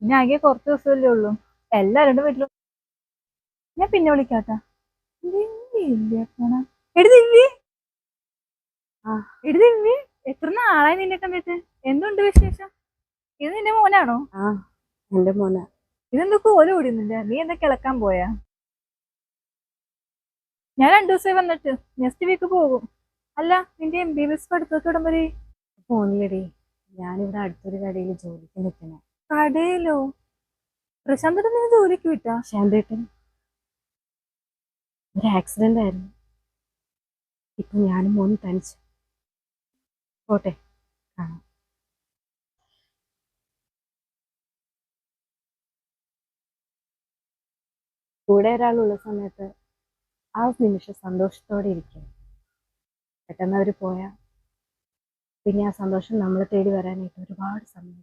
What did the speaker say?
പിന്നെ ആകെ കുറച്ച് ദിവസമല്ലേ ഉള്ളൂ. എല്ലാവരുടെ വീട്ടിലും ഞാൻ പിന്നെ വിളിക്കാട്ടാ. ദിവ്യ ഇല്ലേ പോണ? എടി ദിവ്യ, ആ എടി ദിവ്യ, എത്ര നാളായി നിന്നെ കണ്ടിട്ട്. എന്തുണ്ട് വിശേഷം? ഇത് നിന്റെ മോനാണോ? ആ എന്റെ മോന. ഇതെന്താ കോല് ഓടുന്നില്ല? നീ എന്താ കിളക്കാൻ പോയാ? ഞാൻ 2 ദിവസമായി വന്നിട്ട്. നെക്സ്റ്റ് വീക്ക് പോകും. അല്ല, നിന്റെ MBBS പഠിത്തമൊക്കെ ഇടം വരെ? ഫോണിലടി, ഞാനിവിടെ അടുത്തൊരു കടയിൽ ജോലിക്ക് നിൽക്കണേ. കടയിലോ? പ്രശാന്തിട്ട് നീ ജോലിക്ക് വിട്ടാ? ശാന്തേട്ടൻ ഒരു ആക്സിഡന്റ് ആയിരുന്നു. ഇപ്പൊ ഞാനും മോനും തനിച്ച്. പോട്ടെ, കാണാം. കൂടെ ഒരാളുള്ള സമയത്ത് ആ നിമിഷം സന്തോഷത്തോടെ ഇരിക്കും. പെട്ടെന്ന് അവർ പോയാൽ പിന്നെ ആ സന്തോഷം നമ്മളെ തേടി വരാനായിട്ട് ഒരുപാട് സമയം.